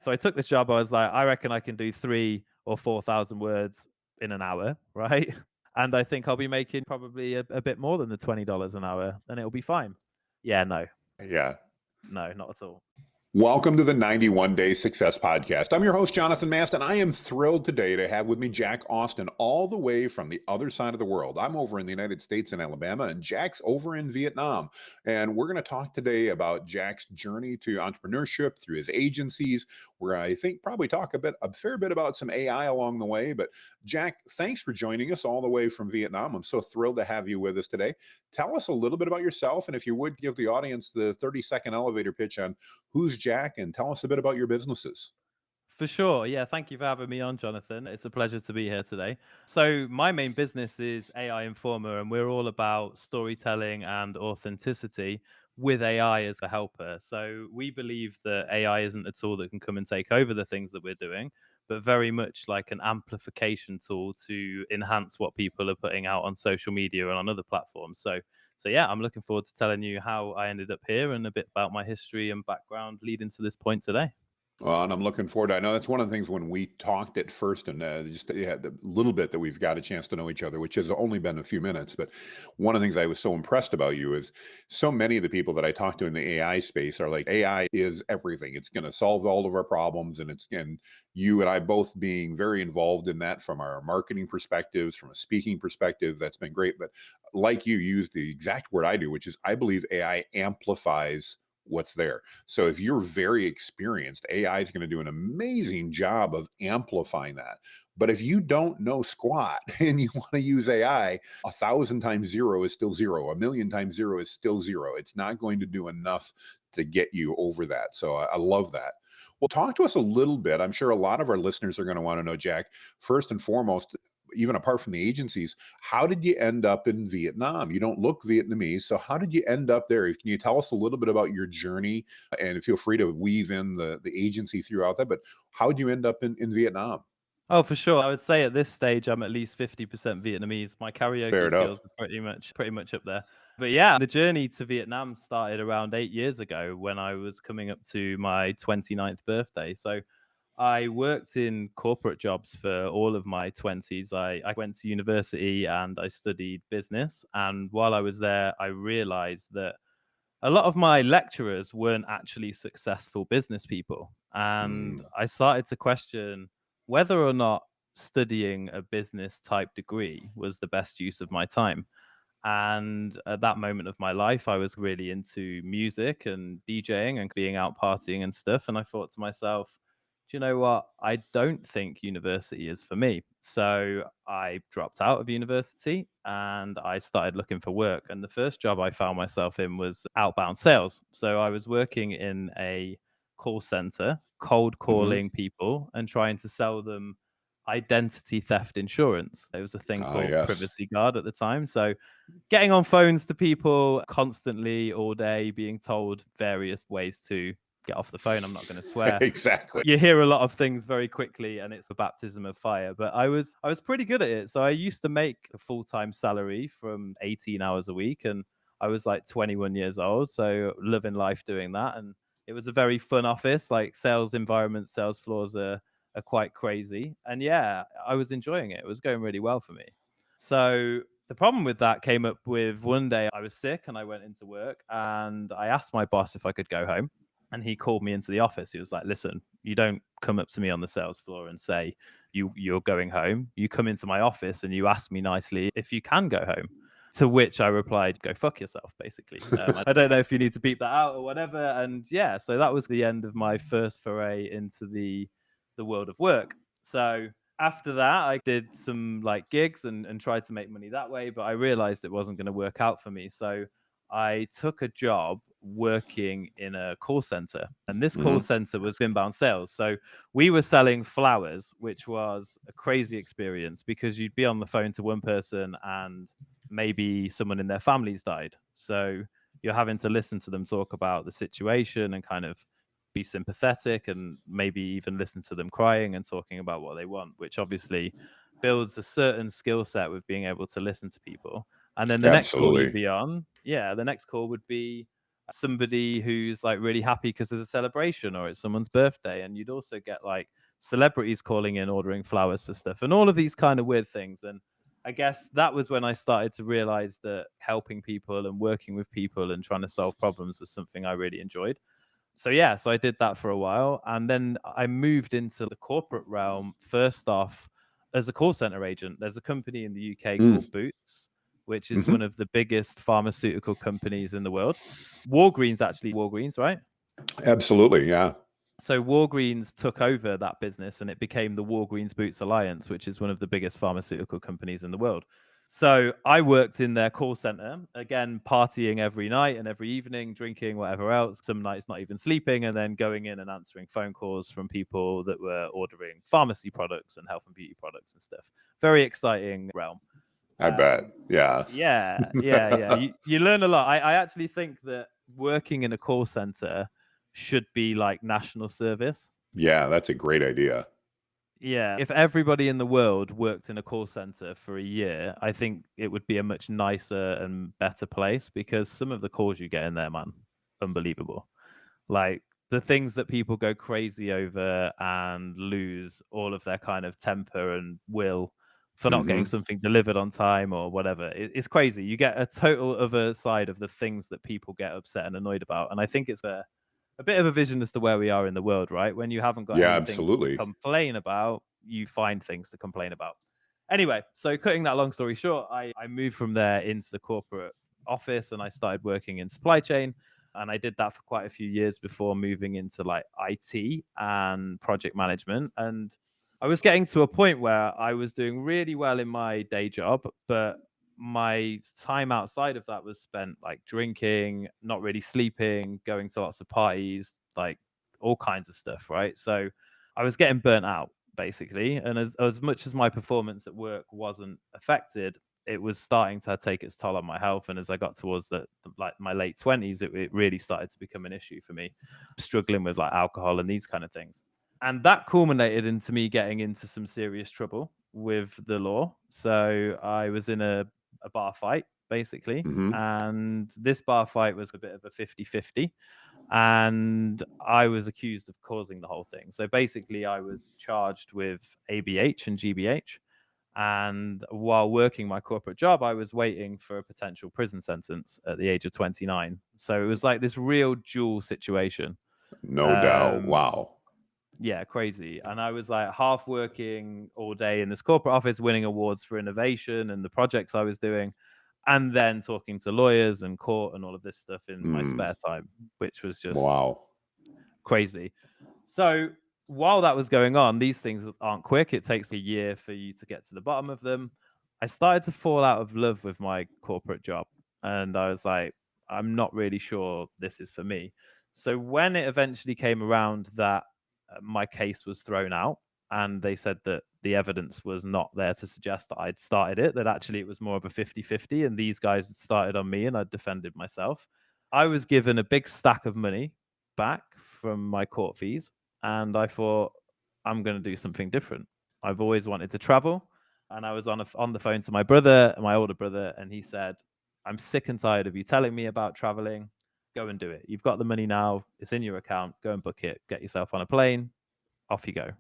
So I took this job. I was like, I reckon I can do 3 or 4,000 words in an hour, right? And I think I'll be making probably a bit more than the $20 an hour, and it'll be fine. Yeah, no, Yeah. no, not at all. Welcome to the 91 Day Success Podcast. I'm your host, Jonathan Mast, and I am thrilled today to have with me Jack Austin, all the way from the other side of the world. I'm over in the United States in Alabama, and Jack's over in Vietnam. And we're going to talk today about Jack's journey to entrepreneurship through his agencies. We're, I think, probably talk a fair bit about some AI along the way. But Jack, thanks for joining us all the way from Vietnam. I'm so thrilled to have you with us today. Tell us a little bit about yourself, and if you would give the audience the 30-second elevator pitch on who's Jack and tell us a bit about your businesses. For sure. Yeah. Thank you for having me on, Jonathan. It's a pleasure to be here today. So, my main business is AI Informer, and we're all about storytelling and authenticity with AI as a helper. So, we believe that AI isn't a tool that can come and take over the things that we're doing, but very much like an amplification tool to enhance what people are putting out on social media and on other platforms. So yeah, I'm looking forward to telling you how I ended up here and a bit about my history and background leading to this point today. Well, and I'm looking forward to. I know that's one of the things when we talked at first, and just the little bit that we've got a chance to know each other, which has only been a few minutes. But one of the things I was so impressed about you is so many of the people that I talk to in the AI space are like, AI is everything. It's going to solve all of our problems, and you and I both being very involved in that from our marketing perspectives, from a speaking perspective. That's been great. But like you used the exact word I do, which is I believe AI amplifies what's there. So if you're very experienced, AI is going to do an amazing job of amplifying that. But if you don't know squat and you want to use AI, 1,000 times 0 is still 0. 1,000,000 times 0 is still 0. It's not going to do enough to get you over that. So I love that. Well, talk to us a little bit. I'm sure a lot of our listeners are going to want to know, Jack, first and foremost, even apart from the agencies, how did you end up in Vietnam? You don't look Vietnamese. So how did you end up there? Can you tell us a little bit about your journey? And feel free to weave in the agency throughout that. But how did you end up in Vietnam? Oh, for sure. I would say at this stage I'm at least 50% Vietnamese. My Fair karaoke enough. skills are pretty much up there. But yeah, the journey to Vietnam started around 8 years ago when I was coming up to my 29th birthday. So I worked in corporate jobs for all of my 20s. I went to university and I studied business. And while I was there, I realized that a lot of my lecturers weren't actually successful business people. And Mm, I started to question whether or not studying a business type degree was the best use of my time. And at that moment of my life, I was really into music and DJing and being out partying and stuff. And I thought to myself, do you know what? I don't think university is for me. So I dropped out of university and I started looking for work. And the first job I found myself in was outbound sales. So I was working in a call center, cold hmm. calling people and trying to sell them identity theft insurance. There was a thing Ah, called yes. Privacy Guard at the time. So getting on phones to people constantly all day, being told various ways to get off the phone. I'm not going to swear. Exactly. You hear a lot of things very quickly and it's a baptism of fire, but I was pretty good at it. So I used to make a full-time salary from 18 hours a week, and I was like 21 years old, so living life doing that. And it was a very fun office. Like, sales environments, sales floors are quite crazy, and yeah, I was enjoying it. It was going really well for me. So the problem with that came up with one day I was sick and I went into work and I asked my boss if I could go home. And he called me into the office. He was like, "Listen, you don't come up to me on the sales floor and say you're going home. You come into my office and you ask me nicely if you can go home." To which I replied, "Go fuck yourself," basically. I don't know if you need to beep that out or whatever. And yeah, so that was the end of my first foray into the world of work. So after that, I did some like gigs and tried to make money that way, but I realized it wasn't going to work out for me. So I took a job working in a call center, and this call Hmm. center was inbound sales. So we were selling flowers, which was a crazy experience because you'd be on the phone to one person and maybe someone in their families died. So you're having to listen to them talk about the situation and kind of be sympathetic and maybe even listen to them crying and talking about what they want, which obviously builds a certain skill set with being able to listen to people. And then the next call you'd Absolutely. be on, yeah, the next call would be somebody who's like really happy because there's a celebration or it's someone's birthday, and you'd also get like celebrities calling in ordering flowers for stuff and all of these kind of weird things. And I guess that was when I started to realize that helping people and working with people and trying to solve problems was something I really enjoyed. So yeah, so I did that for a while, and then I moved into the corporate realm first off as a call center agent. There's a company in the UK Mm. called Boots, which is one Hmm. of the biggest pharmaceutical companies in the world. Walgreens, actually, Walgreens, right? Absolutely. Yeah. So Walgreens took over that business and it became the Walgreens Boots Alliance, which is one of the biggest pharmaceutical companies in the world. So I worked in their call center, again, partying every night and every evening, drinking, whatever else, some nights not even sleeping, and then going in and answering phone calls from people that were ordering pharmacy products and health and beauty products and stuff. Very exciting realm. I bet. Yeah. Yeah. You learn a lot. I actually think that working in a call center should be like national service. Yeah, that's a great idea. Yeah. If everybody in the world worked in a call center for a year, I think it would be a much nicer and better place, because some of the calls you get in there, man, unbelievable. Like the things that people go crazy over and lose all of their kind of temper and will for not getting Hmm. something delivered on time or whatever. It's crazy. You get a total other side of the things that people get upset and annoyed about. And I think it's a bit of a vision as to where we are in the world, right? When you haven't got Yeah, anything to absolutely. complain about, you find things to complain about. Anyway, so cutting that long story short, I moved from there into the corporate office and I started working in supply chain. And I did that for quite a few years before moving into like IT and project management. And I was getting to a point where I was doing really well in my day job, but my time outside of that was spent like drinking, not really sleeping, going to lots of parties, like all kinds of stuff, right? So I was getting burnt out basically. And as much as my performance at work wasn't affected, it was starting to take its toll on my health. And as I got towards like my late 20s, it really started to become an issue for me, struggling with like alcohol and these kind of things. And that culminated into me getting into some serious trouble with the law. So I was in a bar fight basically. Hmm. And this bar fight was a bit of a 50-50, and I was accused of causing the whole thing. So basically, I was charged with ABH and GBH. And while working my corporate job, I was waiting for a potential prison sentence at the age of 29. So it was like this real dual situation. No doubt. Um, Wow. yeah, crazy. And I was like half working all day in this corporate office, winning awards for innovation and the projects I was doing, and then talking to lawyers and court and all of this stuff in my Mm. spare time, which was just Wow. crazy. So while that was going on, these things aren't quick. It takes a year for you to get to the bottom of them. I started to fall out of love with my corporate job. And I was like, I'm not really sure this is for me. So when it eventually came around that my case was thrown out, and they said that the evidence was not there to suggest that I'd started it, that actually it was more of a 50-50, and these guys had started on me and I'd defended myself. I was given a big stack of money back from my court fees, and I thought, I'm going to do something different. I've always wanted to travel, and I was on the phone to my brother, my older brother, and he said, I'm sick and tired of you telling me about traveling. Go and do it. You've got the money now. It's in your account. Go and book it. Get yourself on a plane. Off you go.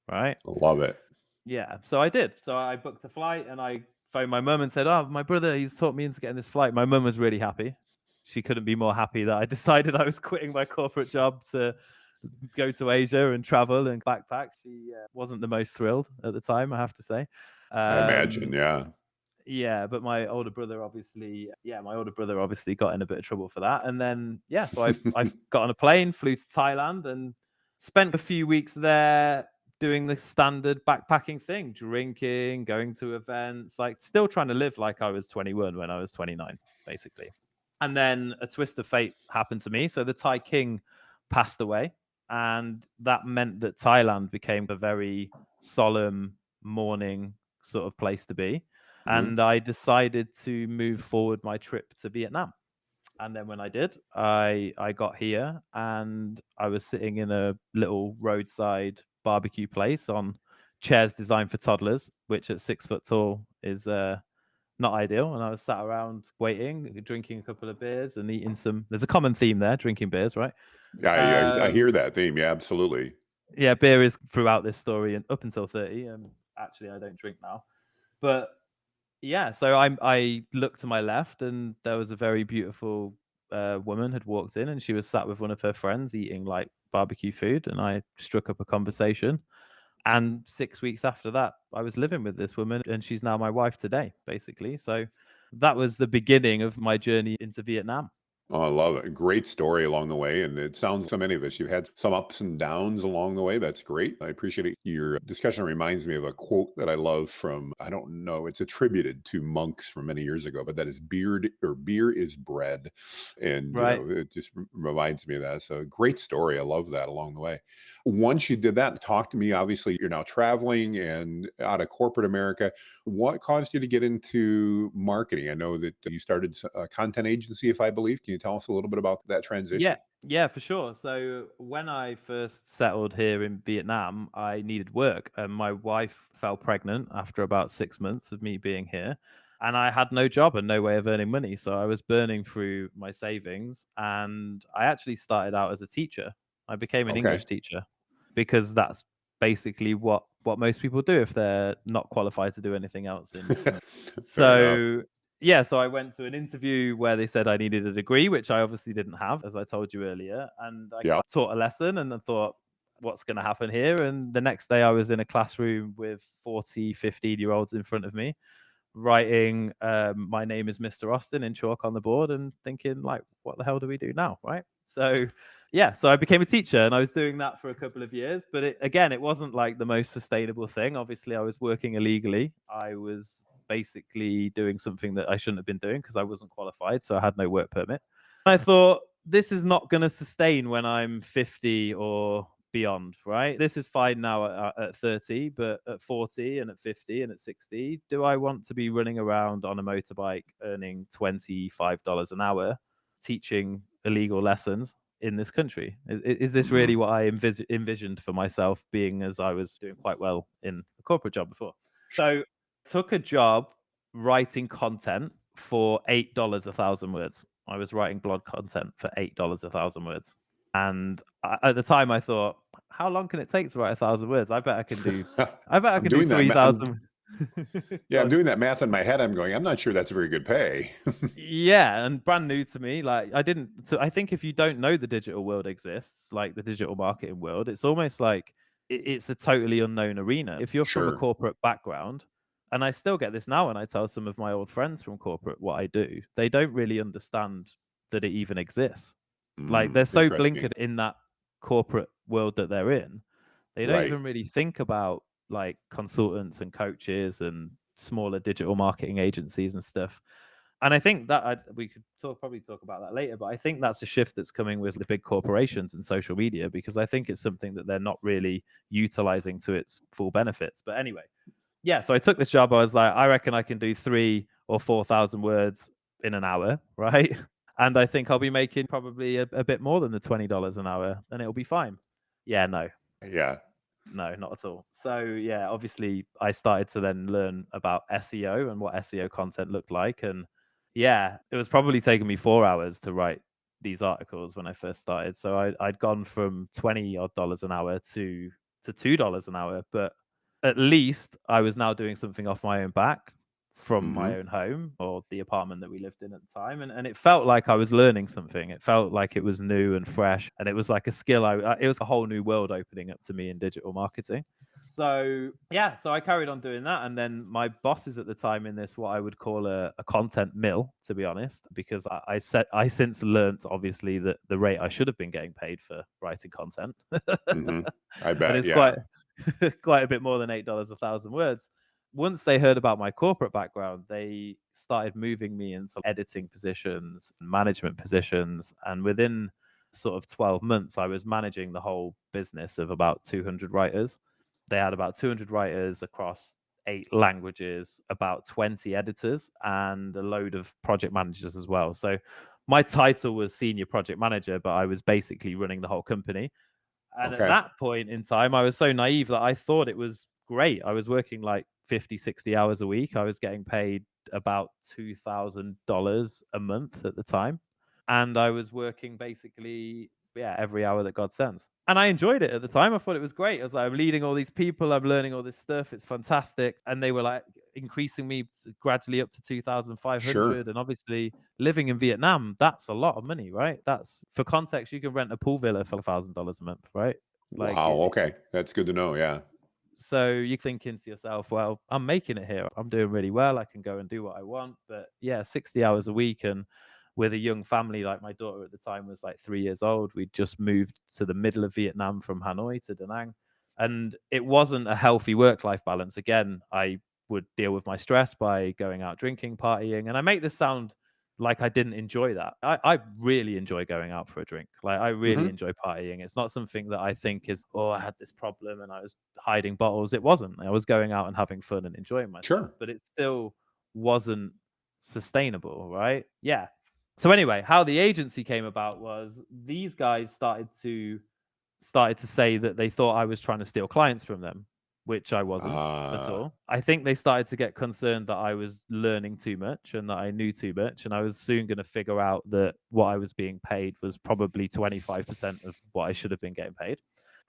Right? Love it. Yeah. So I did. So I booked a flight and I phoned my mum and said, oh, my brother, he's taught me into getting this flight. My mum was really happy. She couldn't be more happy that I decided I was quitting my corporate job to go to Asia and travel and backpack. She wasn't the most thrilled at the time, I have to say. I imagine. Um, Yeah. yeah, but my older brother obviously got in a bit of trouble for that. And then yeah, so I've got on a plane, flew to Thailand, and spent a few weeks there doing the standard backpacking thing, drinking, going to events, like still trying to live like I was 21 when I was 29, basically. And then a twist of fate happened to me. So the Thai king passed away, and that meant that Thailand became a very solemn mourning sort of place to be. Hmm. And I decided to move forward my trip to Vietnam. And then when I did, I got here and I was sitting in a little roadside barbecue place on chairs designed for toddlers, which at 6 foot tall is not ideal. And I was sat around waiting, drinking a couple of beers and eating some. There's a common theme there, drinking beers, right? I Um, hear that theme. Yeah, absolutely. yeah, beer is throughout this story and up until 30. Actually, I don't drink now, but yeah. So I looked to my left, and there was a very beautiful woman had walked in, and she was sat with one of her friends eating like barbecue food, and I struck up a conversation. And 6 weeks after that, I was living with this woman, and she's now my wife today, basically. So that was the beginning of my journey into Vietnam. Oh, I love it. Great story along the way. And it sounds so many of us, you've had some ups and downs along the way. That's great. I appreciate it. Your discussion reminds me of a quote that I love from, I don't know, it's attributed to monks from many years ago, but that is beer is bread. And, Right. it just reminds me of that. So great story. I love that along the way. Once you did that, talk to me. Obviously, you're now traveling and out of corporate America. What caused you to get into marketing? I know that you started a content agency, if I believe. Can you tell us a little bit about that Yeah. transition? Yeah, for sure. So when I first settled here in Vietnam, I needed work, and my wife fell pregnant after about 6 months of me being here. And I had no job and no way of earning money. So I was burning through my savings. And I actually started out as a teacher. I became an Okay. English teacher because that's basically what most people do if they're not qualified to do anything else in Fair enough. so yeah, so I went to an interview where they said I needed a degree, which I obviously didn't have, as I told you earlier. And I Yeah. got taught a lesson and I thought, what's going to happen here? And the next day I was in a classroom with 40, 15-year olds in front of me, writing my name is Mr. Austin in chalk on the board and thinking like, what the hell do we do now? Right. So yeah, so I became a teacher and I was doing that for a couple of years, but it wasn't like the most sustainable thing. Obviously, I was working illegally. I was basically doing something that I shouldn't have been doing because I wasn't qualified, so I had no work permit. I thought this is not going to sustain when I'm 50 or beyond, right? This is fine now at 30, but at 40 and at 50 and at 60, do I want to be running around on a motorbike earning $25 an hour teaching illegal lessons in this country? Is this really Mhm. what I envisioned for myself, being as I was doing quite well in a corporate job before? So took a job writing content for $8 a thousand words. I was writing blog content for $8 a thousand words. And at the time, I thought, how long can it take to write 1,000 words? I bet I can do. I bet I I'm can do doing that. 3,000. Yeah, Go I'm on. doing that math in my head. I'm going, I'm not sure that's very good pay. Yeah, and brand new to me. Like I didn't. So I think if you don't know the digital world exists, like the digital marketing world, it's almost like it's a totally unknown arena. If you're from a Sure. corporate background, and I still get this now when I tell some of my old friends from corporate what I do, they don't really understand that it even exists. Like they're so Interesting. blinkered in that corporate world that they're in, they don't Right. even really think about like consultants and coaches and smaller digital marketing agencies and stuff. And I think that we could probably talk about that later, but I think that's a shift that's coming with the big corporations and social media because I think it's something that they're not really utilizing to its full benefits. But anyway, yeah, so I took this job. I was like, I reckon I can do 3 or 4,000 words in an hour, right? And I think I'll be making probably a bit more than the $20 an hour, and it'll be fine. Yeah, no, Yeah. no, not at all. So yeah, obviously I started to then learn about SEO and what SEO content looked like. And yeah, it was probably taking me 4 hours to write these articles when I first started. So I'd gone from 20 odd dollars an hour to $2 an hour. But at least I was now doing something off my own back from my Hmm. own home or the apartment that we lived in at the time. And it felt like I was learning something. It felt like it was new and fresh. And it was like a skill. It was a whole new world opening up to me in digital marketing. So yeah, so I carried on doing that. And then my bosses at the time in this, what I would call a content mill, to be honest, because I since learnt obviously that the rate I should have been getting paid for writing content. Hmm. I And bet. it's Yeah. quite quite a bit more than $8 a thousand words. Once they heard about my corporate background, they started moving me into editing positions, management positions, and within sort of 12 months, I was managing the whole business of about 200 writers. They had about 200 writers across 8 languages, about 20 editors, and a load of project managers as well. So my title was senior project manager, but I was basically running the whole company. And at Okay. that point in time, I was so naive that I thought it was great. I was working like 50, 60 hours a week. I was getting paid about $2,000 a month at the time. And I was working basically, yeah, every hour that God sends. And I enjoyed it at the time. I thought it was great. I was like, I'm leading all these people, I'm learning all this stuff. It's fantastic. And they were like increasing me gradually up to Sure. 2,500. And obviously, living in Vietnam, that's a lot of money, right? That's for context, you can rent a pool villa for $1,000 a month, right? Like, Wow. Okay. That's good to know. Yeah. so you're thinking to yourself, well, I'm making it here. I'm doing really well. I can go and do what I want. But yeah, 60 hours a week and with a young family, like my daughter at the time was like 3 years old. We'd just moved to the middle of Vietnam from Hanoi to Da Nang. And it wasn't a healthy work life balance. Again, I would deal with my stress by going out drinking, partying. And I make this sound like I didn't enjoy that. I really enjoy going out for a drink. Like I really Hmm. enjoy partying. It's not something that I think is, oh, I had this problem and I was hiding bottles. It wasn't. I was going out and having fun and enjoying myself, Sure. but it still wasn't sustainable, right? Yeah. So anyway, how the agency came about was these guys started to say that they thought I was trying to steal clients from them, which I wasn't at Uh, all. I think they started to get concerned that I was learning too much and that I knew too much. And I was soon going to figure out that what I was being paid was probably 25% of what I should have been getting paid.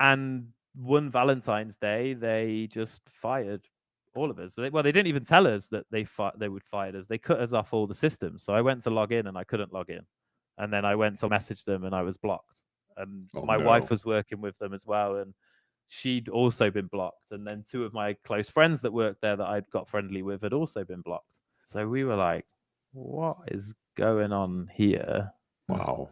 And one Valentine's Day, they just fired all of us. Well, they didn't even tell us that they would fire us. They cut us off all the systems. So I went to log in and I couldn't log in. And then I went to message them and I was blocked. And oh my wife no. was working with them as well, and she'd also been blocked. And then two of my close friends that worked there that I'd got friendly with had also been blocked. So we were like, what is going on here? Wow.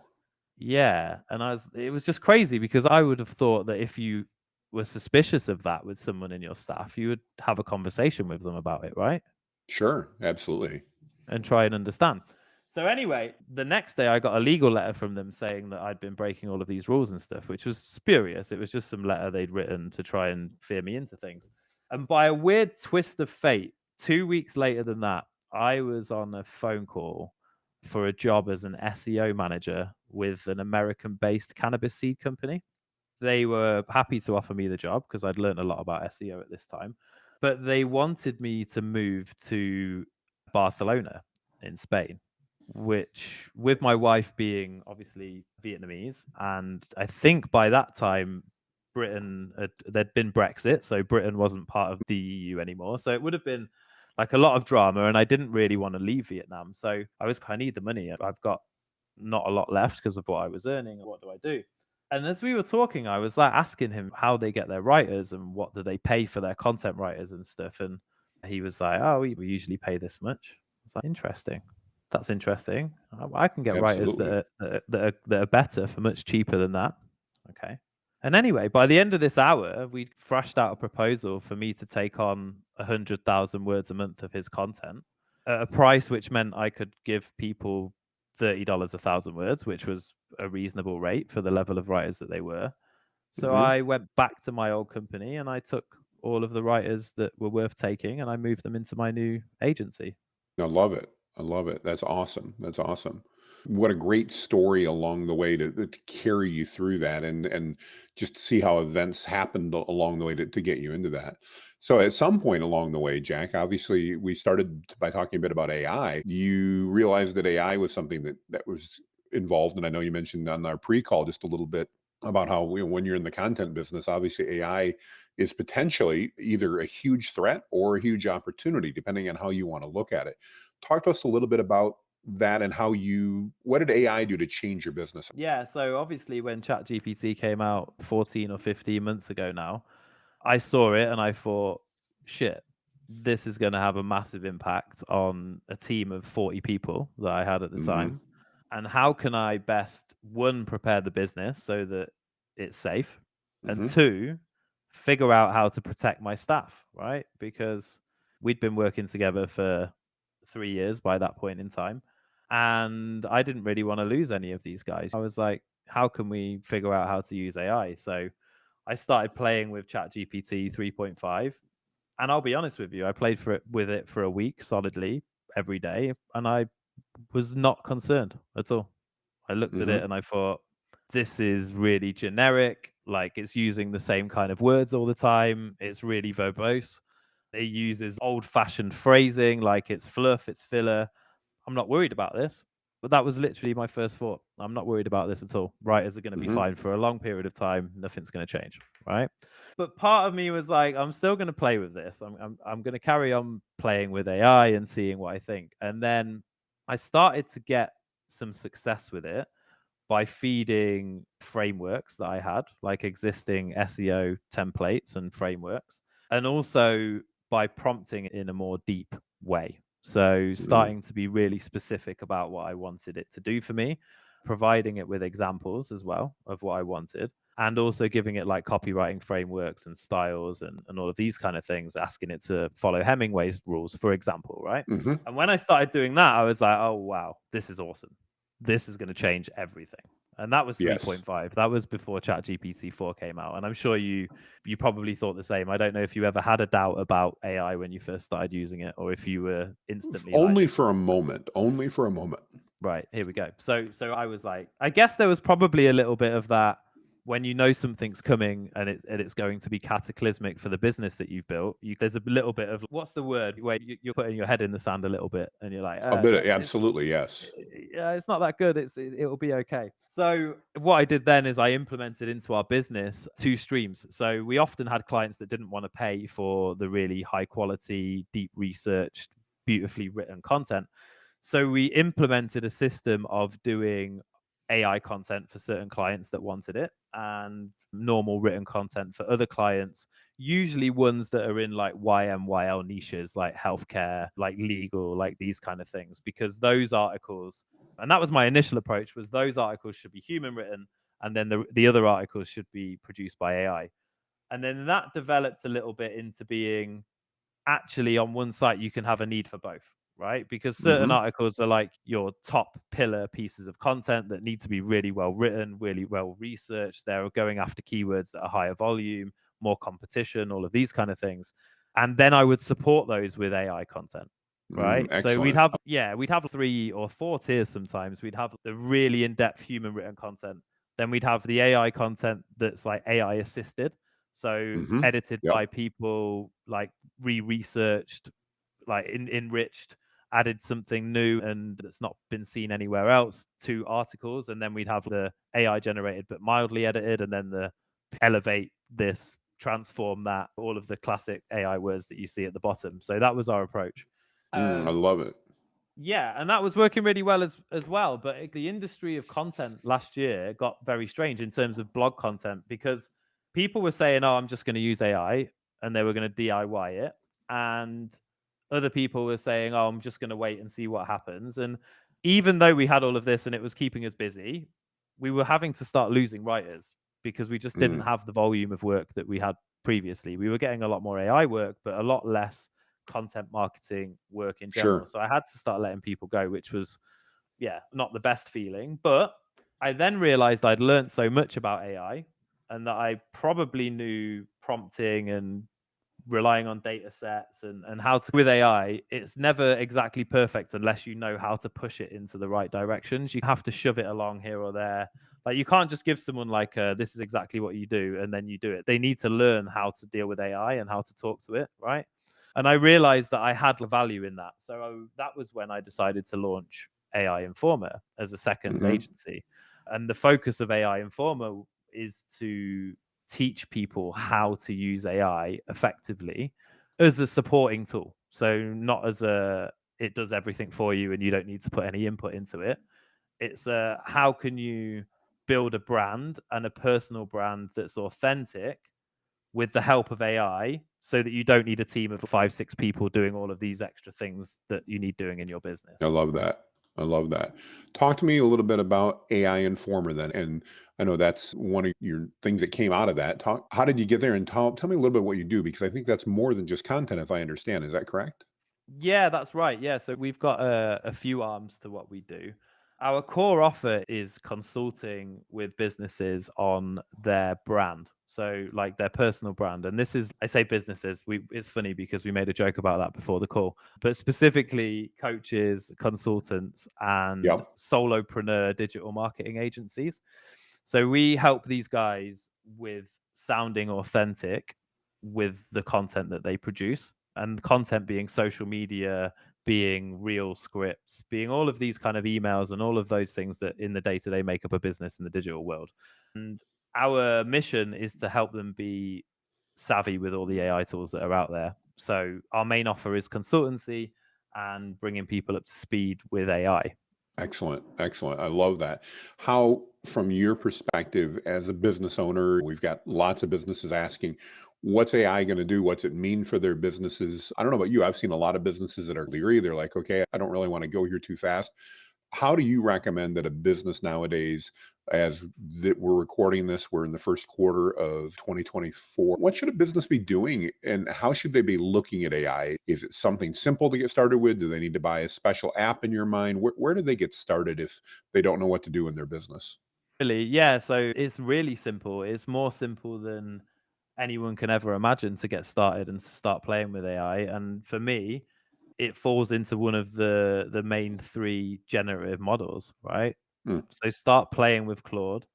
Yeah. And it was just crazy because I would have thought that if you were suspicious of that with someone in your staff, you would have a conversation with them about it, right? Sure. Absolutely. And try and understand. So anyway, the next day I got a legal letter from them saying that I'd been breaking all of these rules and stuff, which was spurious. It was just some letter they'd written to try and fear me into things. And by a weird twist of fate, 2 weeks later than that, I was on a phone call for a job as an SEO manager with an American-based cannabis seed company. They were happy to offer me the job because I'd learned a lot about SEO at this time, but they wanted me to move to Barcelona in Spain, which with my wife being obviously Vietnamese, and I think by that time there'd been Brexit, so Britain wasn't part of the EU anymore. So it would have been like a lot of drama, and I didn't really want to leave Vietnam. So I need the money. I've got not a lot left because of what I was earning. What do I do? And as we were talking, I was like asking him how they get their writers and what do they pay for their content writers and stuff. And he was like, "Oh, we usually pay this much." I was like, "Interesting. That's interesting. I can get writers Absolutely. that are better for much cheaper than that." Okay. And anyway, by the end of this hour, we thrashed out a proposal for me to take on 100,000 words a month of his content at a price which meant I could give people $30 a thousand words, which was a reasonable rate for the level of writers that they were. So Hmm. I went back to my old company and I took all of the writers that were worth taking and I moved them into my new agency. I love it. I love it. That's awesome. That's awesome. What a great story along the way to carry you through that and just see how events happened along the way to get you into that. So at some point along the way, Jack, obviously we started by talking a bit about AI. You realized that AI was something that was involved. And I know you mentioned on our pre-call just a little bit about how when you're in the content business, obviously AI is potentially either a huge threat or a huge opportunity, depending on how you want to look at it. Talk to us a little bit about that and what did AI do to change your business? Yeah, so obviously when ChatGPT came out 14 or 15 months ago now, I saw it and I thought, shit, this is going to have a massive impact on a team of 40 people that I had at the Hmm. time. And how can I best, one, prepare the business so that it's safe, and Hmm. two, figure out how to protect my staff, right? Because we'd been working together for 3 years by that point in time. And I didn't really want to lose any of these guys. I was like, how can we figure out how to use AI? So I started playing with ChatGPT 3.5, and I'll be honest with you, I played with it for a week solidly every day, and I was not concerned at all. I looked at it Hmm. and I thought, this is really generic. Like it's using the same kind of words all the time. It's really verbose. It uses old-fashioned phrasing, like it's fluff, it's filler. I'm not worried about this. But that was literally my first thought. I'm not worried about this at all. Writers are going to be Hmm. fine for a long period of time. Nothing's going to change, right? But part of me was like, I'm still going to play with this. I'm going to carry on playing with AI and seeing what I think. And then I started to get some success with it by feeding frameworks that I had, like existing SEO templates and frameworks, and also by prompting it in a more deep way. So, Hmm. starting to be really specific about what I wanted it to do for me, providing it with examples as well of what I wanted, and also giving it like copywriting frameworks and styles and all of these kind of things, asking it to follow Hemingway's rules, for example, right? Hmm. And when I started doing that, I was like, oh, wow, this is awesome. This is going to change everything. And that was Yes. 3.5. That was before ChatGPT 4 came out. And I'm sure you probably thought the same. I don't know if you ever had a doubt about AI when you first started using it, or if you were instantly like, Only this is for a going to moment. Only for a moment. right, here we go. So I was like, I guess there was probably a little bit of that when you know something's coming and it's going to be cataclysmic for the business that you've built. There's a little bit of, what's the word, where you're putting your head in the sand a little bit and you're like, A bit of, yeah, absolutely, yes. yeah, it's not that good. It'll be okay. So what I did then is I implemented into our business two streams. So we often had clients that didn't want to pay for the really high quality, deep researched, beautifully written content. So we implemented a system of doing AI content for certain clients that wanted it and normal written content for other clients, usually ones that are in like YMYL niches like healthcare, like legal, like these kind of things, because those articles, and that was my initial approach, was those articles should be human written and then the other articles should be produced by AI. And then that developed a little bit into being, actually on one site you can have a need for both, right? Because certain Hmm. articles are like your top pillar pieces of content that need to be really well written, really well researched. They're going after keywords that are higher volume, more competition, all of these kind of things. And then I would support those with AI content. Right. So Excellent. we'd have 3 or 4 tiers sometimes. We'd have the really in-depth human written content. Then we'd have the AI content that's like AI assisted. So Hmm. edited Yep. by people, like re-researched, like enriched, added something new and that's not been seen anywhere else to articles. And then we'd have the AI generated but mildly edited, and then the elevate this, transform that, all of the classic AI words that you see at the bottom. So that was our approach. I Um, love it. yeah, and that was working really well as well. But the industry of content last year got very strange in terms of blog content, because people were saying, "Oh, I'm just going to use AI," and they were going to DIY it, and other people were saying, "Oh, I'm just going to wait and see what happens." And even though we had all of this and it was keeping us busy, we were having to start losing writers because we just didn't Mm, have the volume of work that we had previously. We were getting a lot more AI work, but a lot less content marketing work in general. sure. So I had to start letting people go, which was, yeah, not the best feeling. But I then realized I'd learned so much about AI and that I probably knew prompting and relying on data sets and how to, with AI, it's never exactly perfect unless you know how to push it into the right directions. You have to shove it along here or there. Like, you can't just give someone like this is exactly what you do and then you do it. They need to learn how to deal with AI and how to talk to it, right? And I realized that I had value in that. So that was when I decided to launch AI Informer as a second Hmm. agency. And the focus of AI Informer is to teach people how to use AI effectively as a supporting tool. So not as a, it does everything for you and you don't need to put any input into it. It's a, how can you build a brand and a personal brand that's authentic with the help of AI, so that you don't need a team of 5, 6 people doing all of these extra things that you need doing in your I business. love that. I love that. Talk to me a little bit about AI Informer then. And I know that's one of your things that came out of that. Talk, how did you get there? And tell me a little bit what you do, because I think that's more than just content, if I understand. Is that correct? Yeah, that's right. Yeah, so we've got a few arms to what we do. Our core offer is consulting with businesses on their brand. So like their personal brand. And this is, I say businesses, it's funny because we made a joke about that before the call, but specifically coaches, consultants, and Yep. solopreneur digital marketing agencies. So we help these guys with sounding authentic with the content that they produce. and content being social media, being real scripts, being all of these kind of emails and all of those things that in the day to day make up a business in the digital world. And our mission is to help them be savvy with all the AI tools that are out there. So our main offer is consultancy and bringing people up to speed with AI. Excellent. Excellent. I love that. How, from your perspective as a business owner, we've got lots of businesses asking, what's AI going to do? What's it mean for their businesses? I don't know about you. I've seen a lot of businesses that are leery. They're like, okay, I don't really want to go here too fast. How do you recommend that a business nowadays, as that we're recording this, we're in the first quarter of 2024, what should a business be doing and how should they be looking at AI? Is it something simple to get started with? Do they need to buy a special app in your mind? Where do they get started if they don't know what to do in their business? Really, yeah. So it's really simple. It's more simple than anyone can ever imagine to get started and to start playing with AI. And for me, it falls into one of the main three generative models, right? Hmm. So start playing with Claude,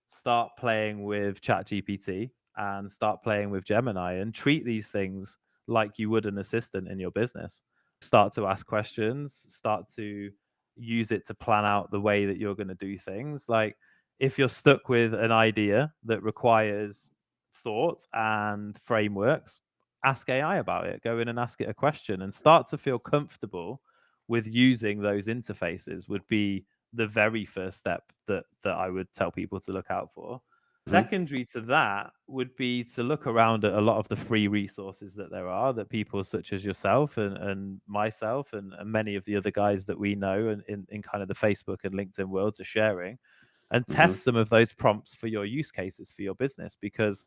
start playing with ChatGPT, and start playing with Gemini, and treat these things like you would an assistant in your business. Start to ask questions, start to use it to plan out the way that you're going to do things. Like if you're stuck with an idea that requires thought and frameworks, ask AI about it. Go in and ask it a question and start to feel comfortable with using those interfaces would be the very first step that I would tell people to look out for. Mhm. Secondary to that would be to look around at a lot of the free resources that there are that people such as yourself and myself and many of the other guys that we know and in kind of the Facebook and LinkedIn worlds are sharing, and Mhm. test some of those prompts for your use cases for your business, because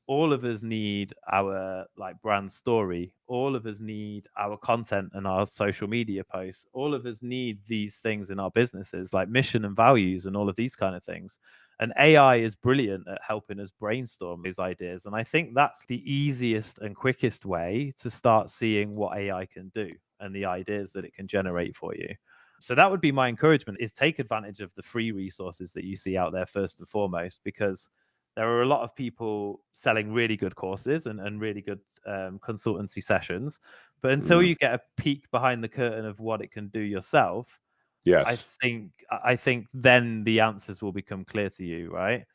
all of us need our like brand story, all of us need our content and our social media posts, all of us need these things in our businesses like mission and values and all of these kind of things. And AI is brilliant at helping us brainstorm these ideas, and I think that's the easiest and quickest way to start seeing what AI can do and the ideas that it can generate for you. So that would be my encouragement, is take advantage of the free resources that you see out there first and foremost, because there are a lot of people selling really good courses and really good consultancy sessions. But until Mhm. you get a peek behind the curtain of what it can do yourself, I Yes. think I think then the answers will become clear to you, right?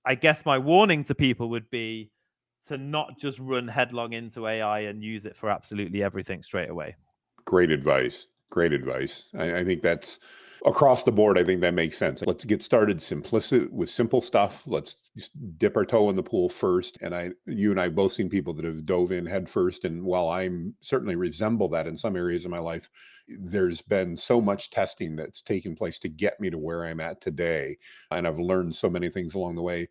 I guess my warning to people would be to not just run headlong into AI and use it for absolutely everything straight away. Great advice. Great advice. I think that's across the board. I think that makes sense. Let's get started simplicity with simple stuff. Let's just dip our toe in the pool first. And you and I have both seen people that have dove in head first. And while I'm certainly resemble that in some areas of my life, there's been so much testing that's taken place to get me to where I'm at today. And I've learned so many things along the way.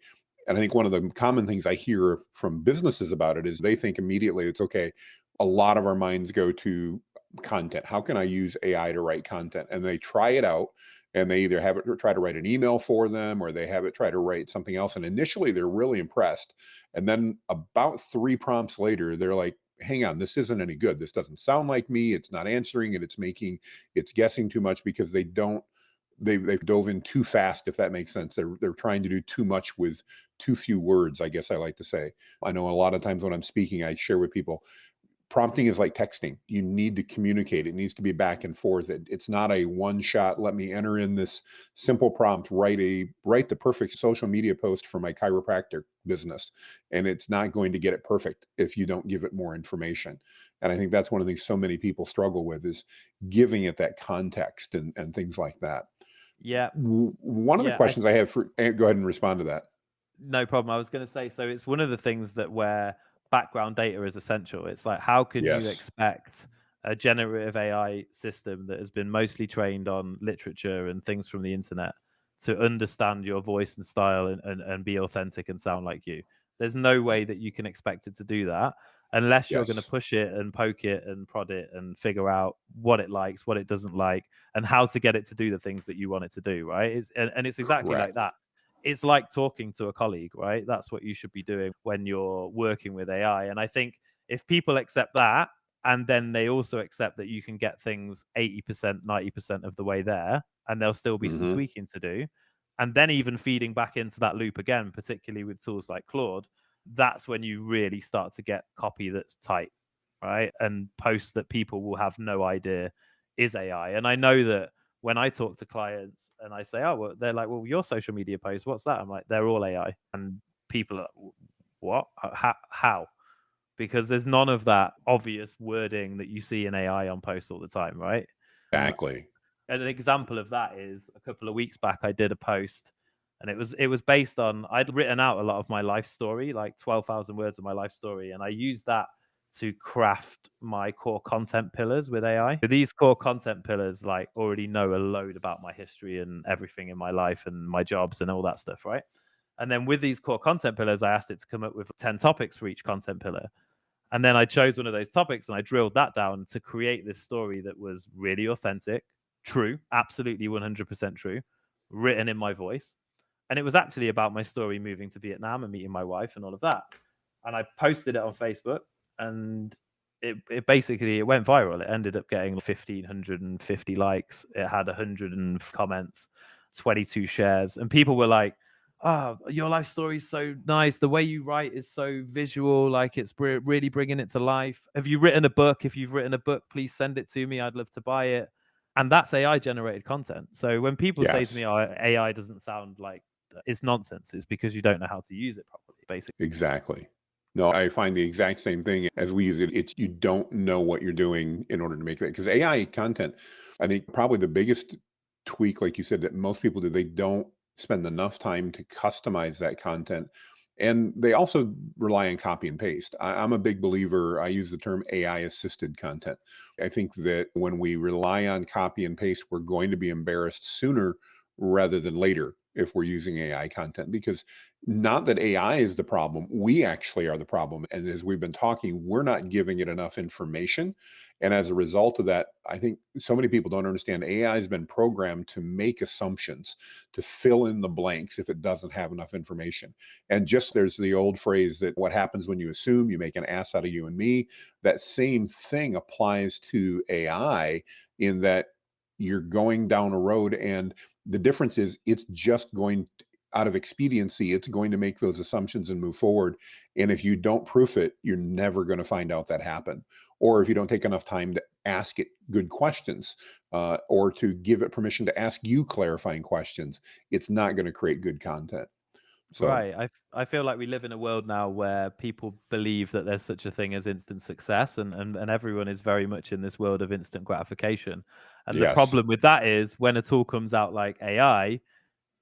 And I think one of the common things I hear from businesses about it is they think immediately it's okay. A lot of our minds go to content. How can I use AI to write content? And they try it out and they either have it try to write an email for them or they have it try to write something else. And initially they're really impressed. And then about three prompts later, they're like, hang on, this isn't any good. This doesn't sound like me. It's not answering it. It's guessing too much because they've dove in too fast, if that makes sense. They're trying to do too much with too few words, I guess I like to say. I know a lot of times when I'm speaking, I share with people, prompting is like texting. You need to communicate. It needs to be back and forth. It's not a one shot. Let me enter in this simple prompt. Write the perfect social media post for my chiropractor business, and it's not going to get it perfect if you don't give it more information. And I think that's one of the things so many people struggle with is giving it that context and things like that. Yeah, One of the yeah. questions I have for go ahead and respond to that. No problem. I was going to say, so it's one of the things that where background data is essential. It's like, how can you Yes. expect a generative AI system that has been mostly trained on literature and things from the internet to understand your voice and style and be authentic and sound like you? There's no way that you can expect it to do that unless you're going to Yes. push it and poke it and prod it and figure out what it likes, what it doesn't like, and how to get it to do the things that you want it to do, right? And it's exactly like Correct. that. It's like talking to a colleague, right? That's what you should be doing when you're working with AI. And I think if people accept that, and then they also accept that you can get things 80%, 90% of the way there, and there'll still be some Hmm. tweaking to do. And then even feeding back into that loop again, particularly with tools like Claude, that's when you really start to get copy that's tight. right? And posts that people will have no idea is AI. And I know that when I talk to clients and I say, oh, well, they're like, well, your social media posts, what's that? I'm like, they're all AI. And people are, what? How? Because there's none of that obvious wording that you see in AI on posts all the time, right? And Exactly. an example of that is a couple of weeks back, I did a post and it was based on, I'd written out a lot of my life story, like 12,000 words of my life story. And I used that to craft my core content pillars with AI. So these core content pillars like already know a load about my history and everything in my life and my jobs and all that stuff, right? And then with these core content pillars, I asked it to come up with 10 topics for each content pillar. And then I chose one of those topics and I drilled that down to create this story that was really authentic, true, absolutely 100% true, written in my voice. And it was actually about my story moving to Vietnam and meeting my wife and all of that. And I posted it on Facebook and it basically it went viral. It ended up getting 1,550 likes. It had 100 comments, 22 shares. And people were like, oh, your life story is so nice. The way you write is so visual. Like it's really bringing it to life. Have you written a book? If you've written a book, please send it to me. I'd love to buy it. And that's AI generated content. So when people say to me, Yes. oh, AI doesn't sound like it's nonsense, it's because you don't know how to use it properly, basically. Exactly. No, I find the exact same thing as we use it. It's you don't know what you're doing in order to make that because AI content, I think probably the biggest tweak, like you said, that most people do, they don't spend enough time to customize that content. And they also rely on copy and paste. I'm a big believer. I use the term AI assisted content. I think that when we rely on copy and paste, we're going to be embarrassed sooner rather than later if we're using AI content because not that AI is the problem, we actually are the problem. And as we've been talking, we're not giving it enough information. And as a result of that, I think so many people don't understand AI has been programmed to make assumptions, to fill in the blanks if it doesn't have enough information. And just there's the old phrase that what happens when you assume, you make an ass out of you and me. That same thing applies to AI in that you're going down a road and the difference is it's just going out of expediency, it's going to make those assumptions and move forward. And if you don't proof it, you're never going to find out that happened. Or if you don't take enough time to ask it good questions or to give it permission to ask you clarifying questions, it's not going to create good content. So, Right. I feel like we live in a world now where people believe that there's such a thing as instant success and everyone is very much in this world of instant gratification. And the yes, problem with that is when a tool comes out like AI,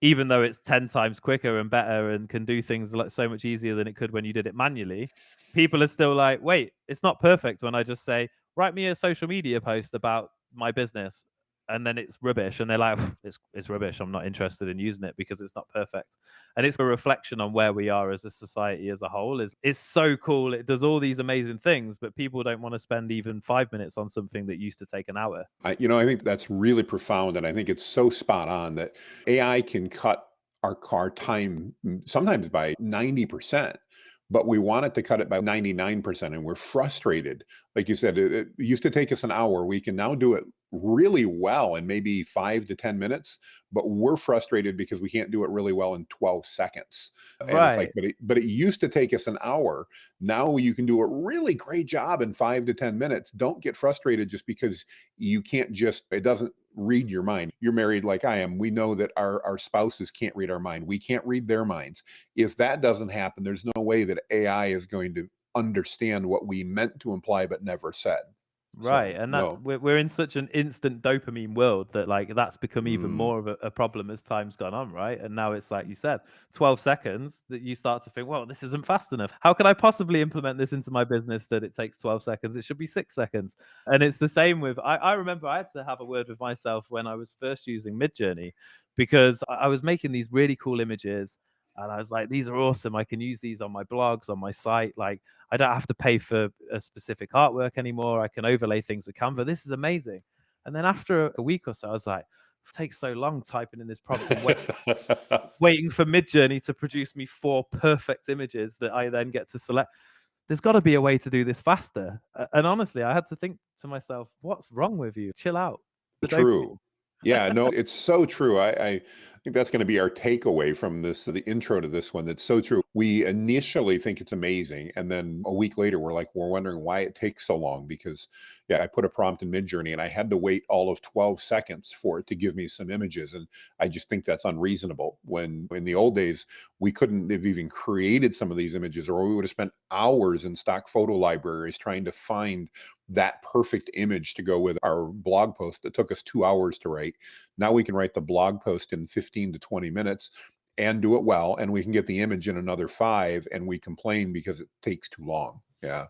even though it's 10 times quicker and better and can do things like so much easier than it could when you did it manually, people are still like, wait, it's not perfect when I just say, write me a social media post about my business. And then it's rubbish. And they're like, it's rubbish. I'm not interested in using it because it's not perfect. And it's a reflection on where we are as a society as a whole. Is it's so cool. It does all these amazing things, but people don't want to spend even 5 minutes on something that used to take an hour. I think that's really profound, and I think it's so spot on that AI can cut our time sometimes by 90%, but we want it to cut it by 99%, and we're frustrated. Like you said, it used to take us an hour. We can now do it really well in maybe 5 to 10 minutes, but we're frustrated because we can't do it really well in 12 seconds. And it's like, Right. but it used to take us an hour. Now you can do a really great job in 5 to 10 minutes. Don't get frustrated just because you can't just it doesn't read your mind. You're married like I am. We know that our spouses can't read our mind. We can't read their minds. If that doesn't happen, there's no way that AI is going to understand what we meant to imply but never said. Right, So and that no. we're in such an instant dopamine world that like that's become even Mm. more of a problem as time's gone on, right? And now it's like you said, 12 seconds that you start to think, well, this isn't fast enough. How can I possibly implement this into my business that it takes 12 seconds? It should be 6 seconds. And it's the same with I remember I had to have a word with myself when I was first using Midjourney because I was making these really cool images and I was like, these are awesome. I can use these on my blogs, on my site. Like I don't have to pay for a specific artwork anymore. I can overlay things with Canva. This is amazing. And then after a week or so, I was like, it takes so long typing in this prompt and waiting for Midjourney to produce me 4 perfect images that I then get to select. There's got to be a way to do this faster. And honestly, I had to think to myself, what's wrong with you? Chill out. The True. dopamine. Yeah, no, it's so true. I think that's going to be our takeaway from this, the intro to this one. That's so true. We initially think it's amazing, and then a week later, we're wondering why it takes so long. Because, yeah, I put a prompt in Midjourney, and I had to wait all of 12 seconds for it to give me some images, and I just think that's unreasonable. When in the old days, we couldn't have even created some of these images, or we would have spent hours in stock photo libraries trying to find that perfect image to go with our blog post that took us 2 hours to write. Now we can write the blog post in 15 to 20 minutes and do it well. And we can get the image in another five, and we complain because it takes too long. Yeah.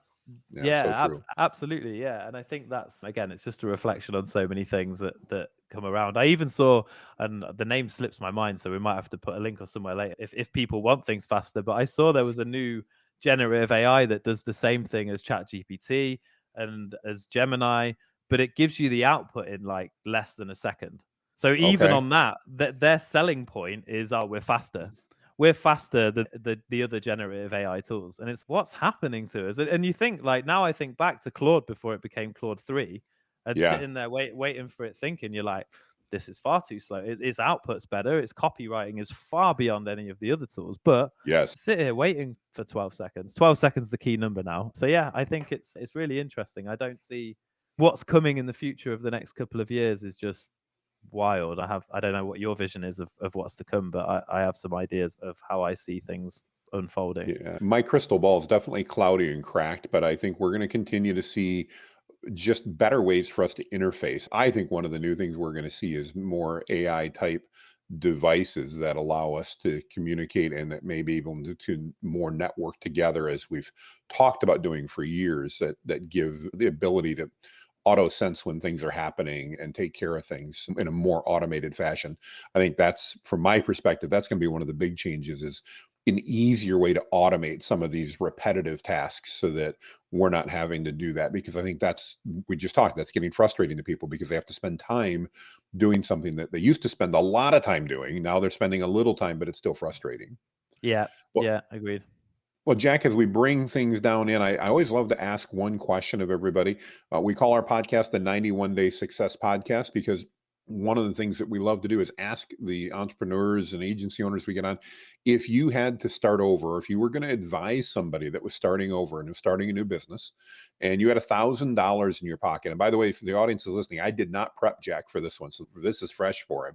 Yeah. So Yeah, true. absolutely. Yeah. And I think that's, again, it's just a reflection on so many things that come around. I even saw, and the name slips my mind, so we might have to put a link or somewhere later if people want things faster. But I saw there was a new generative AI that does the same thing as ChatGPT and as Gemini, but it gives you the output in like less than a second. So even Okay. on that, their selling point is, oh, we're faster than the other generative AI tools. And it's what's happening to us. And you think like now I think back to Claude before it became Claude 3 and Yeah. sitting there waiting for it thinking, you're like, this is far too slow. Its output's better. Its copywriting is far beyond any of the other tools. But Yes. sit here waiting for 12 seconds. 12 seconds is the key number now. So yeah, I think it's really interesting. I don't see what's coming in the future of the next couple of years is just wild. I don't know what your vision is of what's to come, but I have some ideas of how I see things unfolding. Yeah. My crystal ball is definitely cloudy and cracked, but I think we're going to continue to see just better ways for us to interface. I think one of the new things we're going to see is more AI type devices that allow us to communicate and that may be able to more network together, as we've talked about doing for years, that give the ability to auto sense when things are happening and take care of things in a more automated fashion. I think that's, from my perspective, that's going to be one of the big changes, is an easier way to automate some of these repetitive tasks so that we're not having to do that. Because I think that's, we just talked, that's getting frustrating to people because they have to spend time doing something that they used to spend a lot of time doing. Now they're spending a little time, but it's still frustrating. Yeah, Well, yeah, agreed. well, Jack, as we bring things down in, I always love to ask one question of everybody. We call our podcast the 91 Day Success Podcast because one of the things that we love to do is ask the entrepreneurs and agency owners we get on, if you had to start over, or if you were going to advise somebody that was starting over and was starting a new business, and you had $1,000 in your pocket. And by the way, if the audience is listening, I did not prep Jack for this one, so this is fresh for him.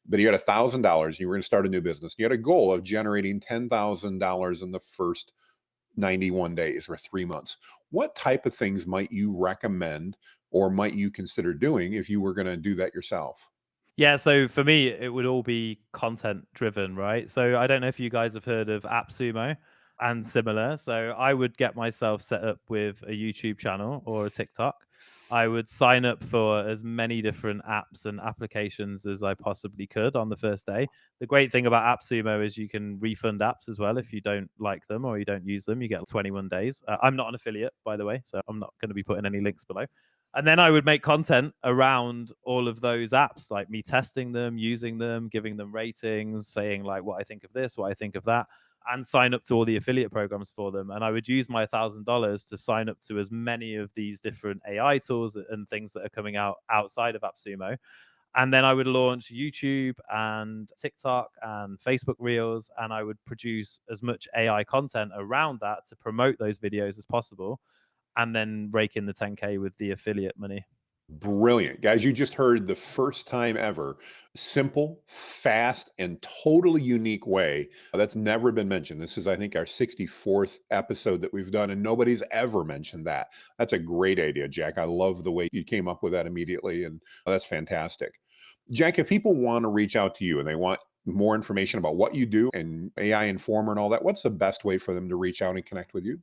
But you had $1,000, you were going to start a new business. You had a goal of generating $10,000 in the first 91 days or 3 months. What type of things might you recommend or might you consider doing if you were going to do that yourself? Yeah, so for me, it would all be content driven, right? So I don't know if you guys have heard of AppSumo and similar. So I would get myself set up with a YouTube channel or a TikTok. I would sign up for as many different apps and applications as I possibly could on the first day. The great thing about AppSumo is you can refund apps as well if you don't like them or you don't use them. You get 21 days. I'm not an affiliate, by the way, so I'm not going to be putting any links below. And then I would make content around all of those apps, like me testing them, using them, giving them ratings, saying like what I think of this, what I think of that, and sign up to all the affiliate programs for them. And I would use my $1,000 to sign up to as many of these different AI tools and things that are coming out outside of AppSumo. And then I would launch YouTube and TikTok and Facebook Reels, and I would produce as much AI content around that to promote those videos as possible, and then rake in the 10K with the affiliate money. Brilliant. Guys, you just heard the first time ever simple, fast, and totally unique way that's never been mentioned. This is, I think, our 64th episode that we've done, and nobody's ever mentioned that. That's a great idea, Jack. I love the way you came up with that immediately, and that's fantastic. Jack, if people want to reach out to you and they want more information about what you do and AI Informer and all that, what's the best way for them to reach out and connect with you?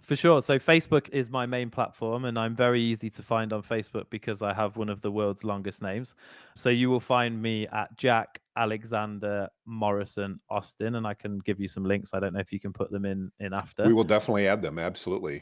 For sure. So Facebook is my main platform, and I'm very easy to find on Facebook because I have one of the world's longest names. So you will find me at Jack Alexander Morrison Austin, and I can give you some links. I don't know if you can put them in We after. will definitely add them. Absolutely.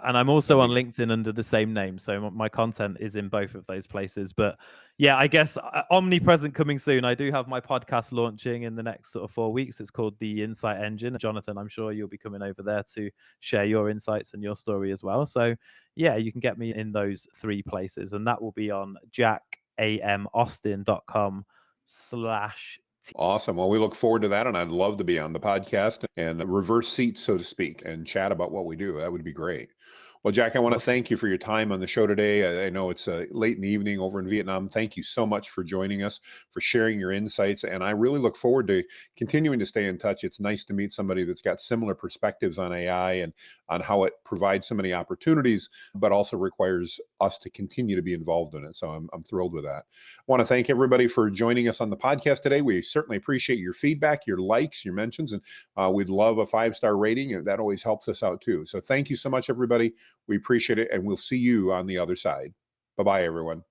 And I'm That'd also on be LinkedIn under the same name, so my content is in both of those places. But yeah, I guess omnipresent coming soon. I do have my podcast launching in the next sort of 4 weeks. It's called The Insight Engine. Jonathan, I'm sure you'll be coming over there to share your insights and your story as well. So yeah, you can get me in those three places, and that will be on Jack amaustin.com/. Awesome. Well, we look forward to that. And I'd love to be on the podcast and reverse seats, so to speak, and chat about what we do. That would be great. Well, Jack, I want to Awesome. thank you for your time on the show today. I know it's late in the evening over in Vietnam. Thank you so much for joining us, for sharing your insights. And I really look forward to continuing to stay in touch. It's nice to meet somebody that's got similar perspectives on AI and on how it provides so many opportunities, but also requires us to continue to be involved in it. So I'm thrilled with that. I want to thank everybody for joining us on the podcast today. We certainly appreciate your feedback, your likes, your mentions, and we'd love a 5-star rating. That always helps us out too. So thank you so much, everybody. We appreciate it, and we'll see you on the other side. Bye-bye, everyone.